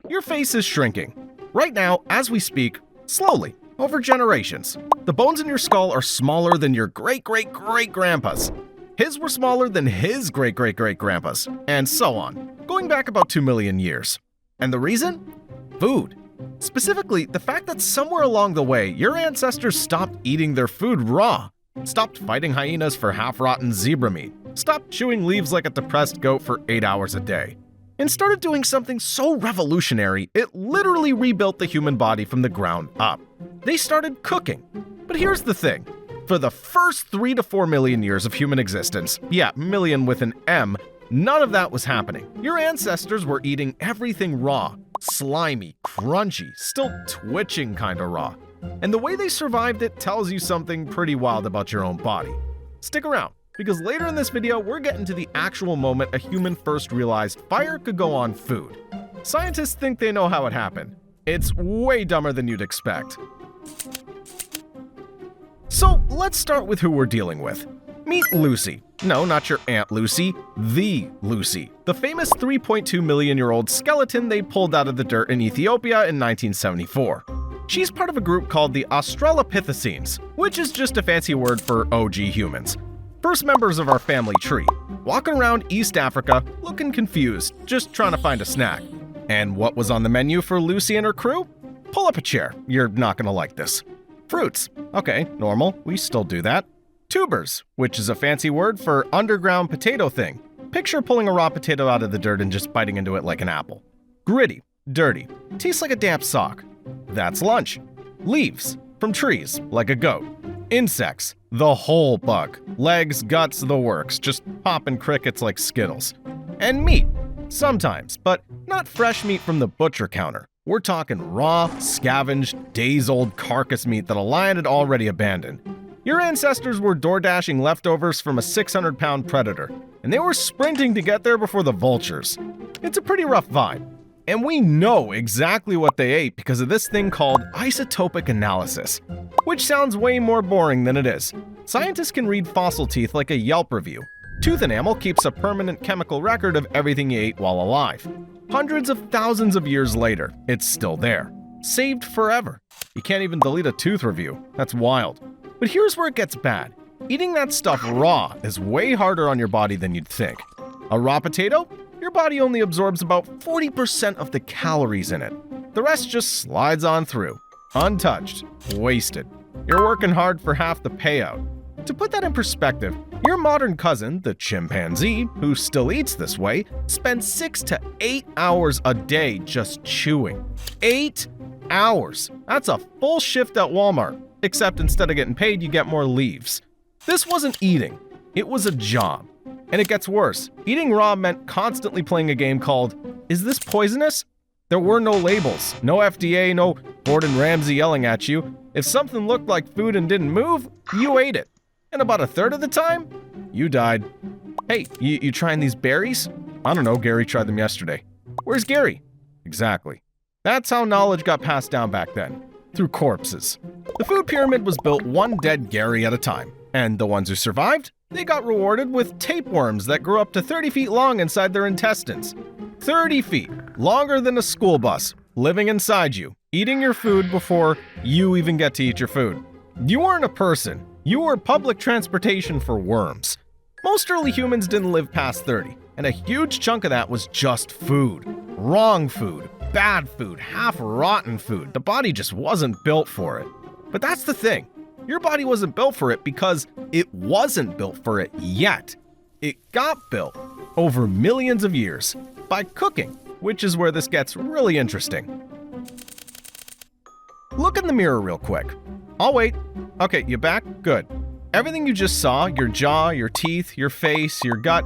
Your face is shrinking. Right now, as we speak, slowly, over generations. The bones in your skull are smaller than your great-great-great-grandpa's. His were smaller than his great-great-great-grandpa's, and so on, going back about 2 million years. And the reason? Food. Specifically, the fact that somewhere along the way, your ancestors stopped eating their food raw, stopped fighting hyenas for half-rotten zebra meat, stopped chewing leaves like a depressed goat for 8 hours a day, and started doing something so revolutionary, it literally rebuilt the human body from the ground up. They started cooking. But here's the thing. For the first 3 to 4 million years of human existence, yeah, million with an M, none of that was happening. Your ancestors were eating everything raw, slimy, crunchy, still twitching kind of raw. And the way they survived it tells you something pretty wild about your own body. Stick around, because later in this video, we're getting to the actual moment a human first realized fire could go on food. Scientists think they know how it happened. It's way dumber than you'd expect. So let's start with who we're dealing with. Meet Lucy. No, not your Aunt Lucy, the Lucy. The famous 3.2 million year old skeleton they pulled out of the dirt in Ethiopia in 1974. She's part of a group called the Australopithecines, which is just a fancy word for OG humans. First members of our family tree, walking around East Africa, looking confused, just trying to find a snack. And what was on the menu for Lucy and her crew? Pull up a chair, you're not gonna like this. Fruits, okay, normal, we still do that. Tubers, which is a fancy word for underground potato thing. Picture pulling a raw potato out of the dirt and just biting into it like an apple. Gritty, dirty, tastes like a damp sock. That's lunch. Leaves, from trees, like a goat. Insects, the whole bug. Legs, guts, the works, just popping crickets like Skittles. And meat, sometimes, but not fresh meat from the butcher counter. We're talking raw, scavenged, days-old carcass meat that a lion had already abandoned. Your ancestors were door-dashing leftovers from a 600-pound predator, and they were sprinting to get there before the vultures. It's a pretty rough vibe. And we know exactly what they ate because of this thing called isotopic analysis, which sounds way more boring than it is. Scientists can read fossil teeth like a Yelp review. Tooth enamel keeps a permanent chemical record of everything you ate while alive. Hundreds of thousands of years later, it's still there. Saved forever. You can't even delete a tooth review. That's wild. But here's where it gets bad. Eating that stuff raw is way harder on your body than you'd think. A raw potato? Your body only absorbs about 40% of the calories in it. The rest just slides on through, untouched, wasted. You're working hard for half the payout. To put that in perspective, your modern cousin, the chimpanzee, who still eats this way, spends 6 to 8 hours a day just chewing. 8 hours! That's a full shift at Walmart, except instead of getting paid, you get more leaves. This wasn't eating, it was a job. And it gets worse. Eating raw meant constantly playing a game called, Is this poisonous? There were no labels, no FDA, no Gordon Ramsay yelling at you. If something looked like food and didn't move, you ate it. And about a third of the time, you died. Hey, you trying these berries? I don't know, Gary tried them yesterday. Where's Gary? Exactly. That's how knowledge got passed down back then, through corpses. The food pyramid was built one dead Gary at a time, and the ones who survived? They got rewarded with tapeworms that grew up to 30 feet long inside their intestines. 30 feet, longer than a school bus, living inside you, eating your food before you even get to eat your food. You weren't a person, you were public transportation for worms. Most early humans didn't live past 30, and a huge chunk of that was just food. Wrong food, bad food, half-rotten food. The body just wasn't built for it. But that's the thing. Your body wasn't built for it because it wasn't built for it yet. It got built over millions of years by cooking, which is where this gets really interesting. Look in the mirror real quick. I'll wait. Okay, you back? Good. Everything you just saw, your jaw, your teeth, your face, your gut,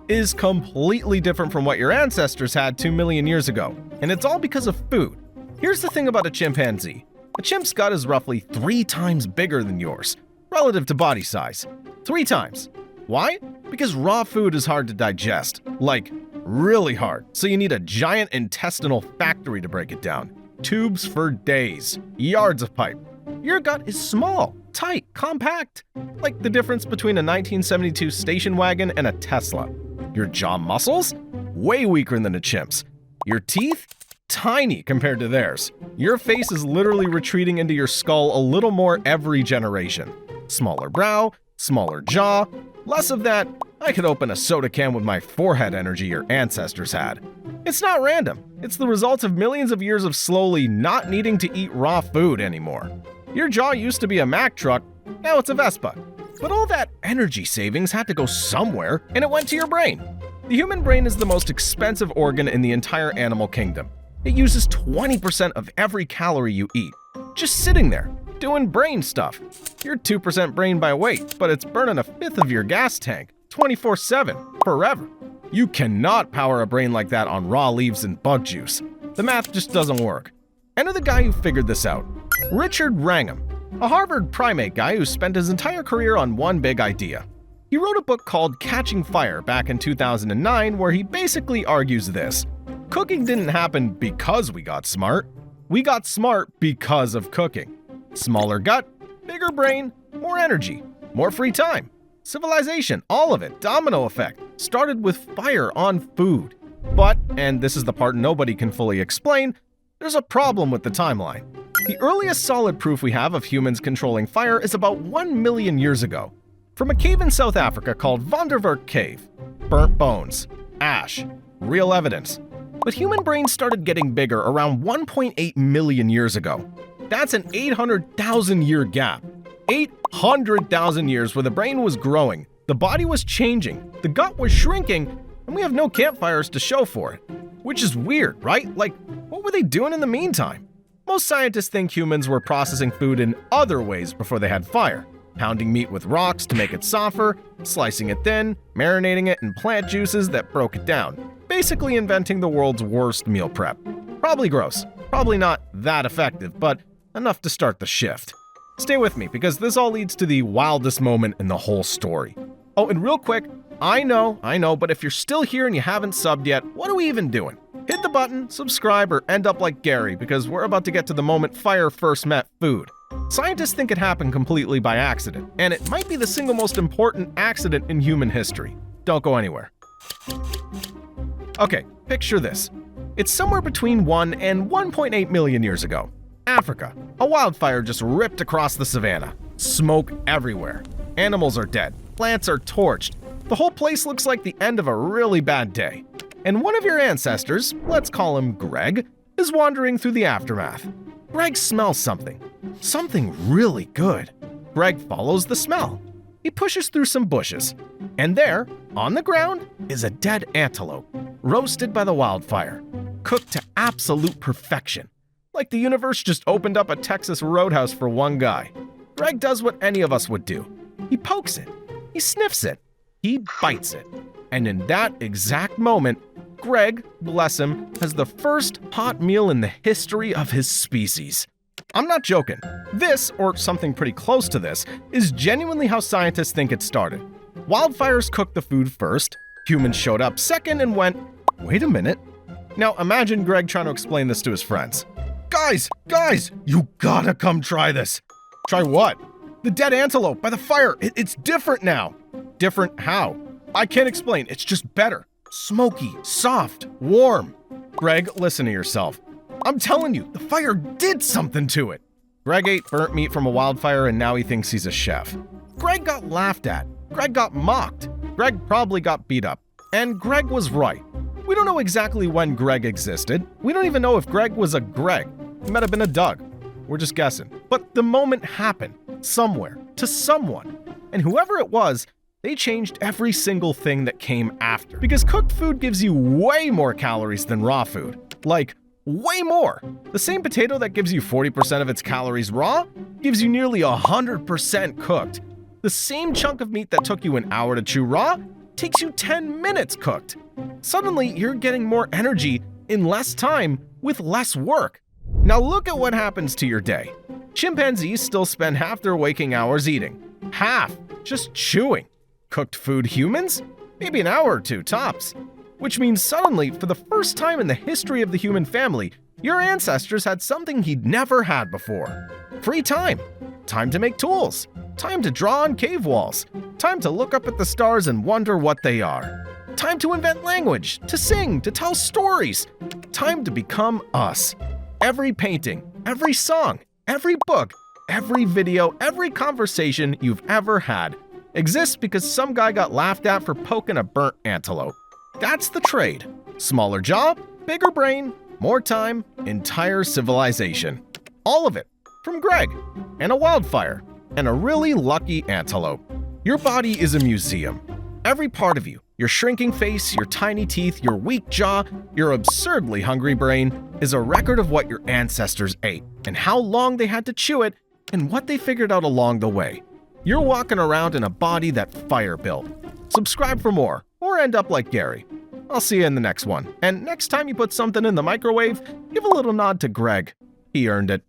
is completely different from what your ancestors had 2 million years ago. And it's all because of food. Here's the thing about a chimpanzee. A chimp's gut is roughly 3 times bigger than yours, relative to body size. 3 times. Why? Because raw food is hard to digest. Like, really hard. So you need a giant intestinal factory to break it down. Tubes for days. Yards of pipe. Your gut is small, tight, compact. Like the difference between a 1972 station wagon and a Tesla. Your jaw muscles? Way weaker than a chimp's. Your teeth? tiny compared to theirs. Your face is literally retreating into your skull a little more every generation. Smaller brow, smaller jaw, less of that, I could open a soda can with my forehead energy your ancestors had. It's not random. It's the result of millions of years of slowly not needing to eat raw food anymore. Your jaw used to be a Mack truck, now it's a Vespa. But all that energy savings had to go somewhere, and it went to your brain. The human brain is the most expensive organ in the entire animal kingdom. It uses 20% of every calorie you eat, just sitting there, doing brain stuff. You're 2% brain by weight, but it's burning a fifth of your gas tank, 24/7, forever. You cannot power a brain like that on raw leaves and bug juice. The math just doesn't work. Enter the guy who figured this out, Richard Wrangham, a Harvard primate guy who spent his entire career on one big idea. He wrote a book called Catching Fire back in 2009 where he basically argues this. Cooking didn't happen because we got smart. We got smart because of cooking. Smaller gut, bigger brain, more energy, more free time. Civilization, all of it, domino effect, started with fire on food. But, and this is the part nobody can fully explain, there's a problem with the timeline. The earliest solid proof we have of humans controlling fire is about 1 million years ago, from a cave in South Africa called Vonderwerk Cave. Burnt bones, ash, real evidence. But human brains started getting bigger around 1.8 million years ago. That's an 800,000 year gap. 800,000 years where the brain was growing, the body was changing, the gut was shrinking, and we have no campfires to show for it. Which is weird, right? Like, what were they doing in the meantime? Most scientists think humans were processing food in other ways before they had fire. Pounding meat with rocks to make it softer, slicing it thin, marinating it in plant juices that broke it down. Basically inventing the world's worst meal prep. Probably gross, probably not that effective, but enough to start the shift. Stay with me, because this all leads to the wildest moment in the whole story. Oh, and real quick, I know, but if you're still here and you haven't subbed yet, what are we even doing? Hit the button, subscribe, or end up like Gary, because we're about to get to the moment fire first met food. Scientists think it happened completely by accident, and it might be the single most important accident in human history. Don't go anywhere. Okay, picture this. It's somewhere between 1 and 1.8 million years ago. Africa. A wildfire just ripped across the savannah. Smoke everywhere. Animals are dead. Plants are torched. The whole place looks like the end of a really bad day. And one of your ancestors, let's call him Greg, is wandering through the aftermath. Greg smells something. Something really good. Greg follows the smell. He pushes through some bushes. And there, on the ground, is a dead antelope, roasted by the wildfire, cooked to absolute perfection. Like the universe just opened up a Texas roadhouse for one guy. Greg does what any of us would do. He pokes it. He sniffs it. He bites it. And in that exact moment, Greg, bless him, has the first hot meal in the history of his species. I'm not joking. This, or something pretty close to this, is genuinely how scientists think it started. Wildfires cooked the food first, humans showed up second and went, wait a minute. Now imagine Greg trying to explain this to his friends. Guys, you gotta come try this. Try what? The dead antelope by the fire. It's different now. Different how? I can't explain. It's just better. Smoky, soft, warm. Greg, listen to yourself. I'm telling you, the fire did something to it. Greg ate burnt meat from a wildfire and now he thinks he's a chef. Greg got laughed at. Greg got mocked. Greg probably got beat up. And Greg was right. We don't know exactly when Greg existed. We don't even know if Greg was a Greg. He might have been a Doug. We're just guessing. But the moment happened, somewhere, to someone. And whoever it was, they changed every single thing that came after. Because cooked food gives you way more calories than raw food. Like, way more. The same potato that gives you 40% of its calories raw gives you nearly 100% cooked. The same chunk of meat that took you an hour to chew raw takes you 10 minutes cooked. Suddenly, you're getting more energy in less time with less work. Now look at what happens to your day. Chimpanzees still spend half their waking hours eating. Half, just chewing. Cooked food humans? Maybe an hour or two tops. Which means suddenly, for the first time in the history of the human family, your ancestors had something he'd never had before. Free time. Time to make tools. Time to draw on cave walls. Time to look up at the stars and wonder what they are. Time to invent language, to sing, to tell stories. Time to become us. Every painting, every song, every book, every video, every conversation you've ever had exists because some guy got laughed at for poking a burnt antelope. That's the trade. Smaller jaw, bigger brain, more time, entire civilization. All of it from Greg and a wildfire and a really lucky antelope. Your body is a museum. Every part of you, your shrinking face, your tiny teeth, your weak jaw, your absurdly hungry brain, is a record of what your ancestors ate and how long they had to chew it and what they figured out along the way. You're walking around in a body that fire built. Subscribe for more, or end up like Gary. I'll see you in the next one. And next time you put something in the microwave, give a little nod to Greg. He earned it.